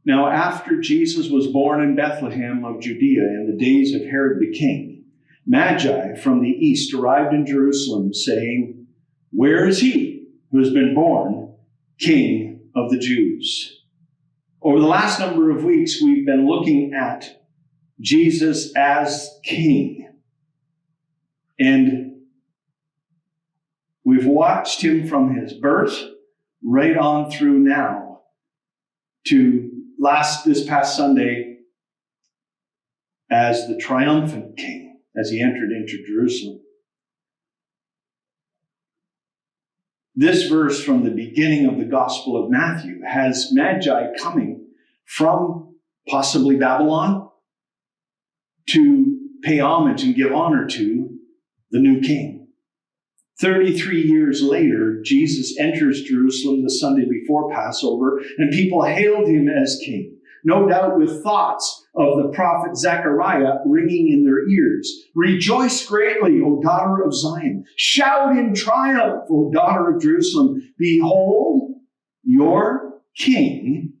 Now, after Jesus was born in Bethlehem of Judea in the days of Herod the king, Magi from the east arrived in Jerusalem, saying, "Where is he who has been born King of the Jews?" Over the last number of weeks, we've been looking at Jesus as King. And we've watched him from his birth right on through now to this past Sunday as the triumphant King, as he entered into Jerusalem. This verse from the beginning of the Gospel of Matthew has Magi coming from possibly Babylon to pay homage and give honor to the new king. 33 years later, Jesus enters Jerusalem the Sunday before Passover, and people hailed him as king, no doubt with thoughts of the prophet Zechariah ringing in their ears. "Rejoice greatly, O daughter of Zion. Shout in triumph, O daughter of Jerusalem. Behold, your king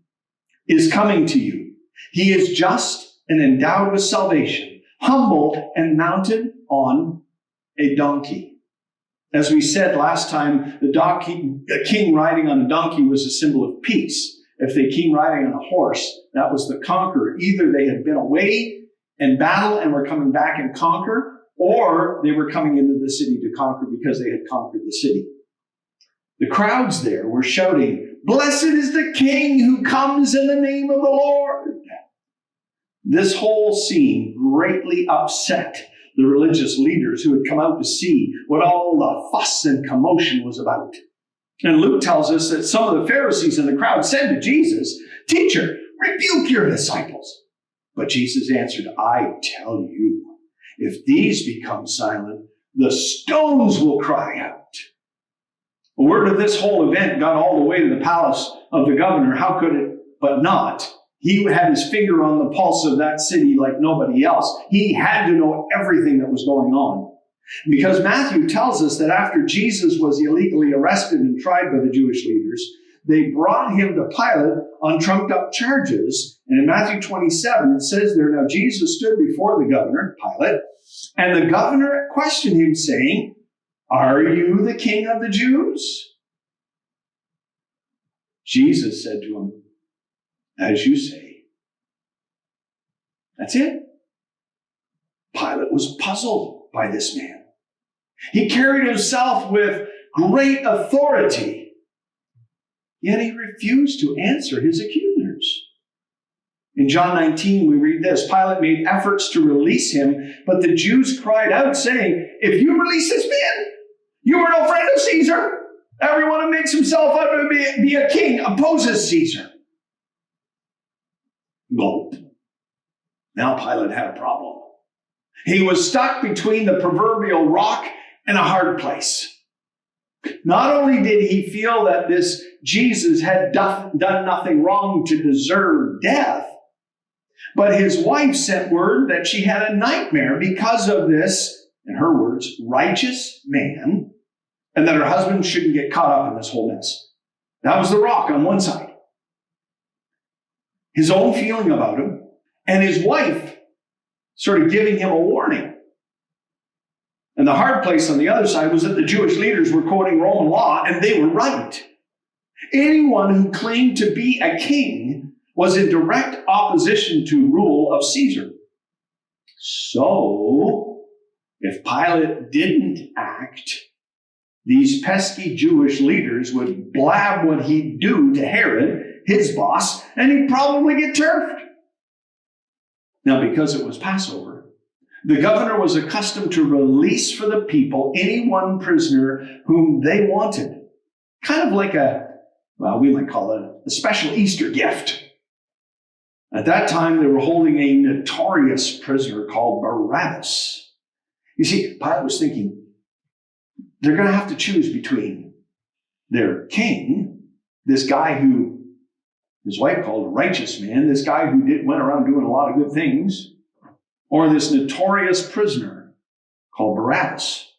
is coming to you. He is just and endowed with salvation, humble and mounted on a donkey." As we said last time, a king riding on a donkey was a symbol of peace. If they came riding on a horse, that was the conqueror. Either they had been away in battle and were coming back and conquer, or they were coming into the city to conquer because they had conquered the city. The crowds there were shouting, "Blessed is the King who comes in the name of the Lord." This whole scene greatly upset the religious leaders who had come out to see what all the fuss and commotion was about. And Luke tells us that some of the Pharisees in the crowd said to Jesus, "Teacher, rebuke your disciples." But Jesus answered, "I tell you, if these become silent, the stones will cry out." The word of this whole event got all the way to the palace of the governor. How could it but not? He had his finger on the pulse of that city like nobody else. He had to know everything that was going on. Because Matthew tells us that after Jesus was illegally arrested and tried by the Jewish leaders, they brought him to Pilate on trumped up charges. And in Matthew 27, it says there, "Now Jesus stood before the governor, Pilate, and the governor questioned him, saying, 'Are you the king of the Jews?' Jesus said to him, 'As you say.'" That's it. Pilate was puzzled by this man. He carried himself with great authority, yet he refused to answer his accusers. In John 19, we read this: "Pilate made efforts to release him, but the Jews cried out, saying, 'If you release this man, you are no friend of Caesar. Everyone who makes himself out to be a king opposes Caesar.'" Well, now Pilate had a problem. He was stuck between the proverbial rock and a hard place. Not only did he feel that this Jesus had done nothing wrong to deserve death, but his wife sent word that she had a nightmare because of this, in her words, righteous man, and that her husband shouldn't get caught up in this whole mess. That was the rock on one side. His own feeling about him, and his wife sort of giving him a warning. And the hard place on the other side was that the Jewish leaders were quoting Roman law, and they were right. Anyone who claimed to be a king was in direct opposition to rule of Caesar. So, if Pilate didn't act, these pesky Jewish leaders would blab what he'd do to Herod, his boss, and he'd probably get turfed. Now, because it was Passover, the governor was accustomed to release for the people any one prisoner whom they wanted. Kind of like we might call it a special Easter gift. At that time, they were holding a notorious prisoner called Barabbas. You see, Pilate was thinking, they're going to have to choose between their king, this guy who his wife called a righteous man, this guy who went around doing a lot of good things, or this notorious prisoner called Barabbas.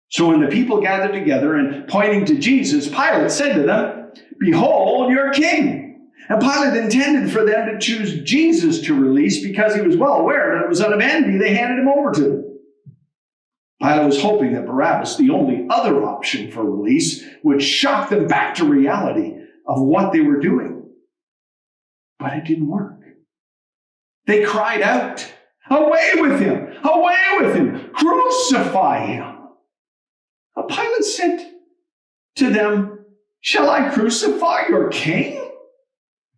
So when the people gathered together and pointing to Jesus, Pilate said to them, "Behold your king." And Pilate intended for them to choose Jesus to release because he was well aware that it was out of envy they handed him over to them. Pilate was hoping that Barabbas, the only other option for release, would shock them back to reality of what they were doing. But it didn't work. They cried out, "Away with him! Away with him! Crucify him!" Pilate said to them, "Shall I crucify your king?"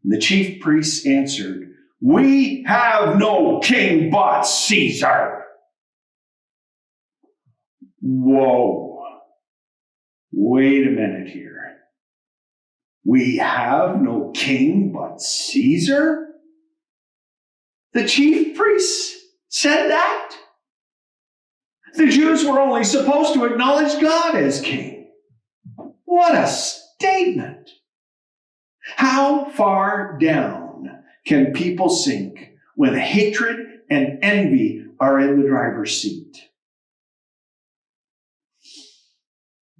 And the chief priests answered, "We have no king but Caesar." Whoa. Wait a minute here. We have no king but Caesar? The chief priests said that? The Jews were only supposed to acknowledge God as king. What a statement. How far down can people sink when hatred and envy are in the driver's seat?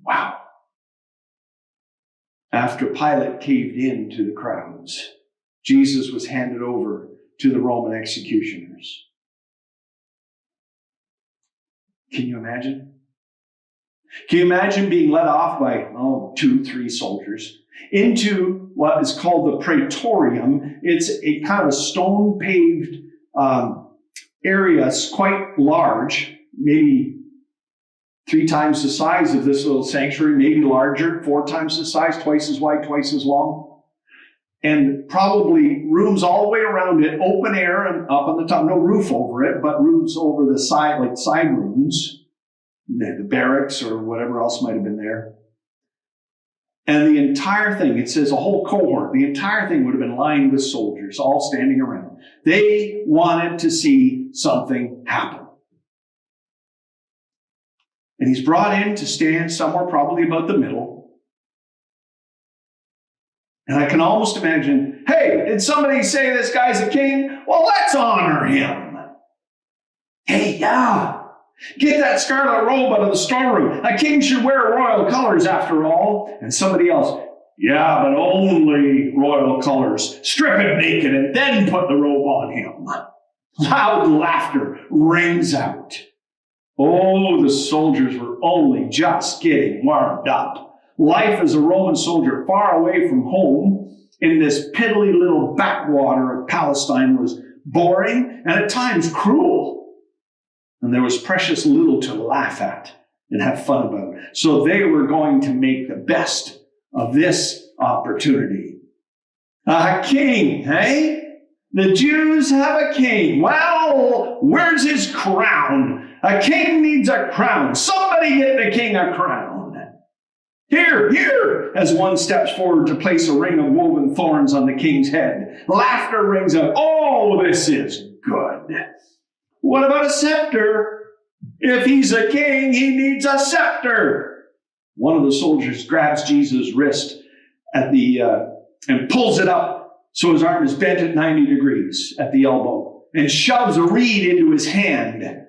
Wow. After Pilate caved in to the crowds, Jesus was handed over to the Roman executioners. Can you imagine? Can you imagine being led off by 2-3 soldiers into what is called the Praetorium? It's a kind of a stone-paved area. It's quite large, maybe 3 times the size of this little sanctuary, maybe larger, 4 times the size, twice as wide, twice as long. And probably rooms all the way around it, open air and up on the top, no roof over it, but rooms over the side, like side rooms, the barracks or whatever else might have been there. And the entire thing, it says a whole cohort, the entire thing would have been lined with soldiers, all standing around. They wanted to see something happen. And he's brought in to stand somewhere probably about the middle. And I can almost imagine, hey, did somebody say this guy's a king? Well, let's honor him. Hey, yeah, get that scarlet robe out of the storeroom. A king should wear royal colors after all. And somebody else, yeah, but only royal colors. Strip him naked and then put the robe on him. Loud laughter rings out. Oh, the soldiers were only just getting warmed up. Life as a Roman soldier far away from home in this piddly little backwater of Palestine was boring and at times cruel. And there was precious little to laugh at and have fun about. So they were going to make the best of this opportunity. A king, eh? The Jews have a king. Well, where's his crown? A king needs a crown. Somebody get the king a crown. Here, as one steps forward to place a ring of woven thorns on the king's head. Laughter rings out. Oh, this is good. What about a scepter? If he's a king, he needs a scepter. One of the soldiers grabs Jesus' wrist at and pulls it up so his arm is bent at 90 degrees at the elbow and shoves a reed into his hand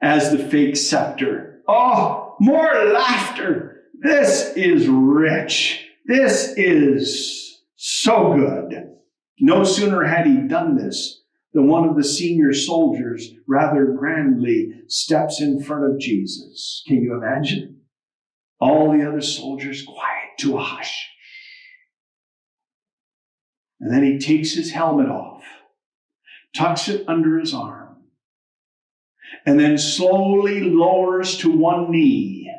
as the fake scepter. Oh, more laughter. This is rich. This is so good. No sooner had he done this than one of the senior soldiers rather grandly steps in front of Jesus. Can you imagine? All the other soldiers quiet to a hush. And then he takes his helmet off, tucks it under his arm, and then slowly lowers to one knee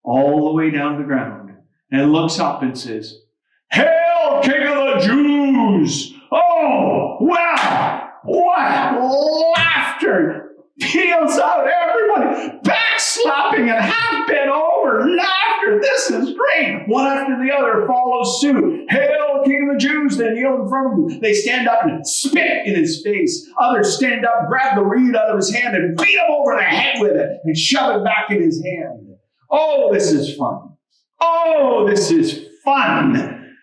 all the way down the ground and looks up and says, "Hail, King of the Jews!" Oh, wow! What laughter peals out, everybody backslapping and half bent over laughter. This is great. One after the other follows suit. Hail, King of the Jews! They kneel in front of him. They stand up and spit in his face. Others stand up, grab the reed out of his hand and beat him over the head with it and shove it back in his hand. Oh, this is fun. Oh, this is fun.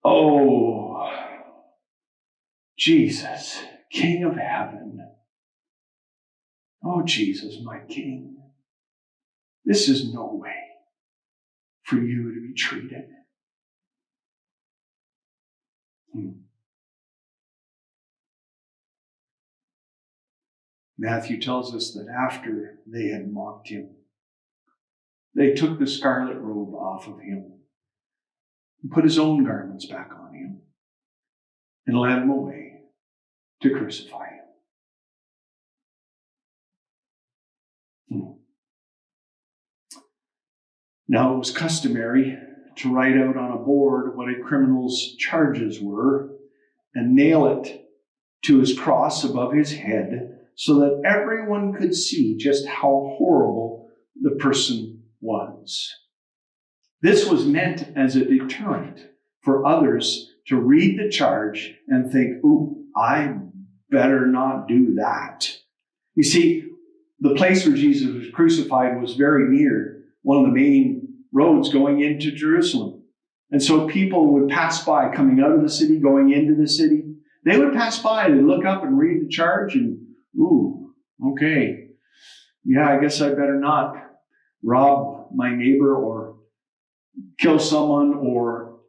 Oh, Jesus, King of heaven. Oh, Jesus, my King. This is no way for you to be treated. Matthew tells us that after they had mocked him, they took the scarlet robe off of him and put his own garments back on him and led him away to crucify him. Now it was customary to write out on a board what a criminal's charges were and nail it to his cross above his head so that everyone could see just how horrible the person was. This was meant as a deterrent for others to read the charge and think, ooh, I better not do that. You see, the place where Jesus was crucified was very near one of the main roads going into Jerusalem. And so people would pass by coming out of the city, going into the city. They would pass by and look up and read the charge and, ooh, okay. Yeah, I guess I better not rob my neighbor or kill someone or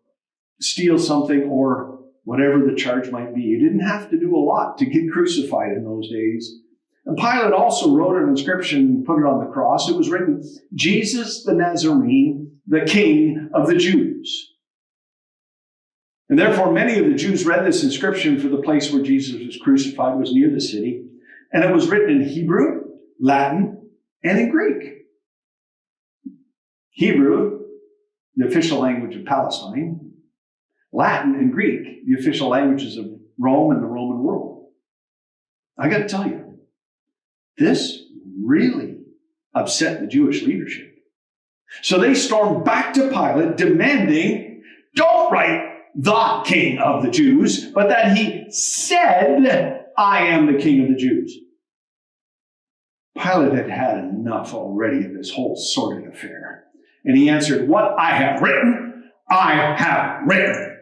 steal something or whatever the charge might be. You didn't have to do a lot to get crucified in those days. And Pilate also wrote an inscription and put it on the cross. It was written, Jesus the Nazarene, the King of the Jews. And therefore, many of the Jews read this inscription, for the place where Jesus was crucified was near the city. And it was written in Hebrew, Latin, and in Greek. Hebrew, the official language of Palestine. Latin and Greek, the official languages of Rome and the Roman world. I got to tell you, this really upset the Jewish leadership. So they stormed back to Pilate demanding, don't write the King of the Jews, but that he said, I am the King of the Jews. Pilate had had enough already of this whole sordid affair. And he answered, what I have written, I have written.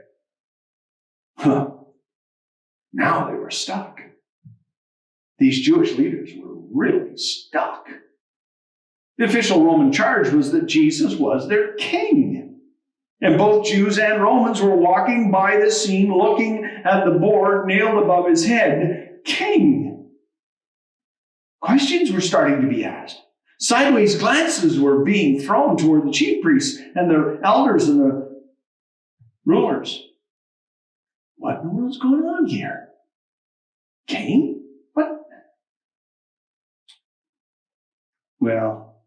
Now they were stuck. These Jewish leaders were really stuck. The official Roman charge was that Jesus was their king. And both Jews and Romans were walking by the scene, looking at the board nailed above his head, king. Questions were starting to be asked. Sideways glances were being thrown toward the chief priests and the elders and the rulers. What in the world's going on here? King? What? Well,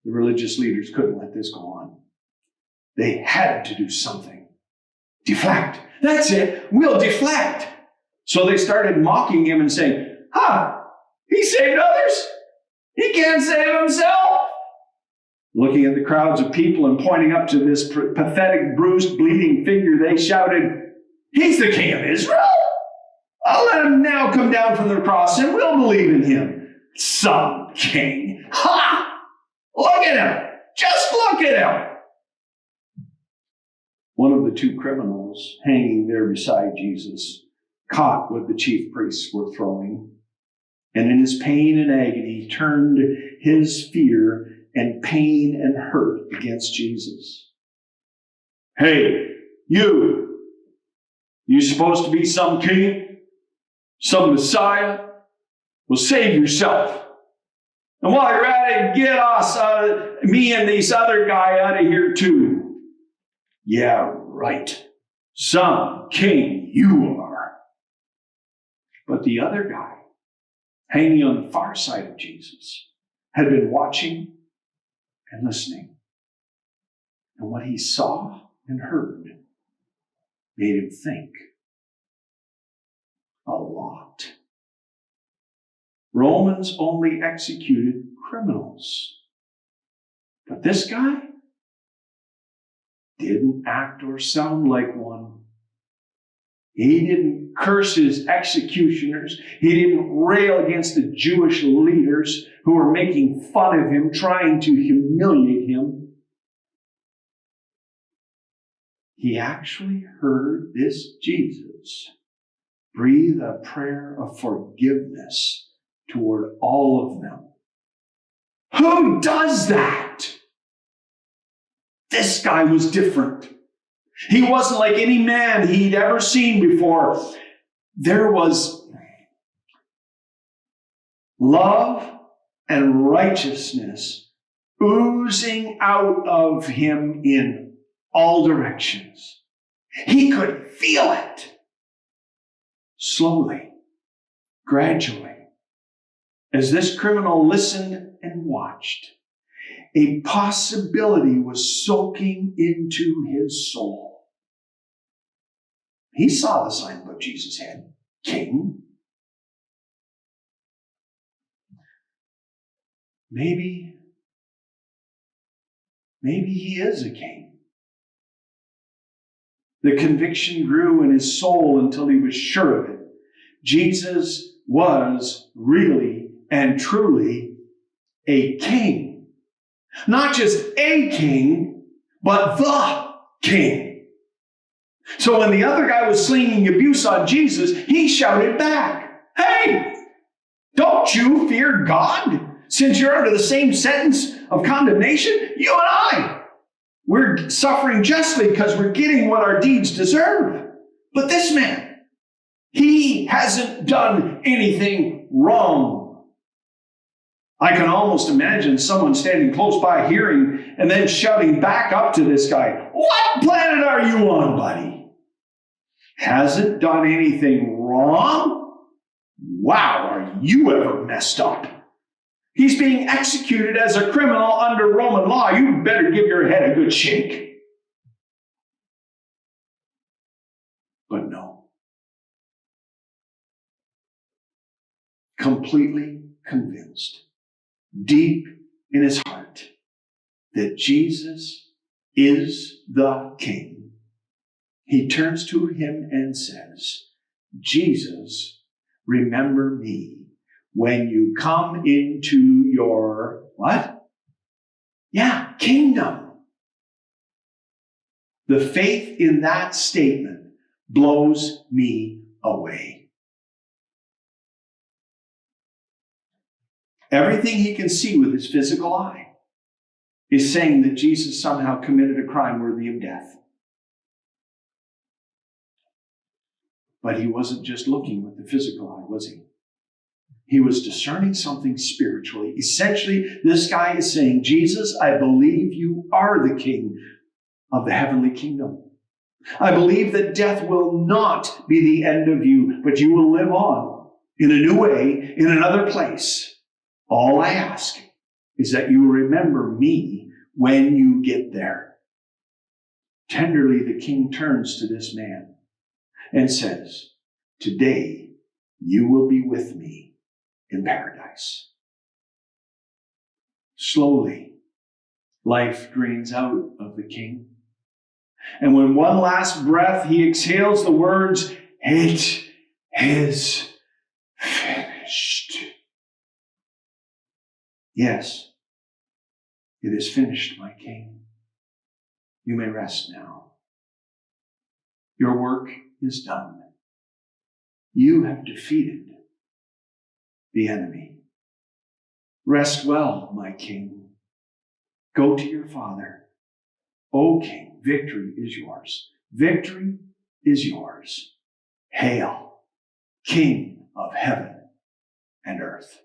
the religious leaders couldn't let this go on. They had to do something. Deflect. That's it. We'll deflect. So they started mocking him and saying, he saved others. He can't save himself. Looking at the crowds of people and pointing up to this pathetic, bruised, bleeding figure, they shouted, he's the King of Israel. I'll let him now come down from the cross and we'll believe in him. Some king. Ha! Look at him. Just look at him. One of the two criminals hanging there beside Jesus caught what the chief priests were throwing, and in his pain and agony turned his fear and pain and hurt against Jesus. Hey, you supposed to be some king? Some Messiah? Well, save yourself. And while you're at it, get us, me and this other guy out of here too. Yeah, right. Some king you are. But the other guy, hanging on the far side of Jesus, had been watching and listening. And what he saw and heard made him think a lot. Romans only executed criminals. But this guy didn't act or sound like one. He didn't curse his executioners. He didn't rail against the Jewish leaders who were making fun of him, trying to humiliate him. He actually heard this Jesus breathe a prayer of forgiveness toward all of them. Who does that? This guy was different. He wasn't like any man he'd ever seen before. There was love and righteousness oozing out of him in all directions. He could feel it. Slowly, gradually, as this criminal listened and watched, a possibility was soaking into his soul. He saw the sign above Jesus' head, King. Maybe he is a king. The conviction grew in his soul until he was sure of it. Jesus was really and truly a king. Not just a king, but the king. So when the other guy was slinging abuse on Jesus, he shouted back, "Hey, don't you fear God? Since you're under the same sentence of condemnation, you and I, we're suffering justly because we're getting what our deeds deserve. But this man, he hasn't done anything wrong." I can almost imagine someone standing close by hearing and then shouting back up to this guy, "What planet are you on, buddy? Hasn't done anything wrong? Wow, are you ever messed up? He's being executed as a criminal under Roman law. You better give your head a good shake." But no. Completely convinced, deep in his heart, that Jesus is the King, he turns to him and says, "Jesus, remember me when you come into your," what? Yeah, kingdom. The faith in that statement blows me away. Everything he can see with his physical eye is saying that Jesus somehow committed a crime worthy of death. But he wasn't just looking with the physical eye, was he? He was discerning something spiritually. Essentially, this guy is saying, "Jesus, I believe you are the King of the heavenly kingdom. I believe that death will not be the end of you, but you will live on in a new way, in another place. All I ask is that you remember me when you get there." Tenderly, the King turns to this man and says, "Today you will be with me in paradise." Slowly, life drains out of the King. And when one last breath, he exhales the words, "It is finished." Yes, it is finished, my King. You may rest now. Your work is done. You have defeated the enemy. Rest well, my King. Go to your Father. O King, victory is yours. Victory is yours. Hail, King of heaven and earth.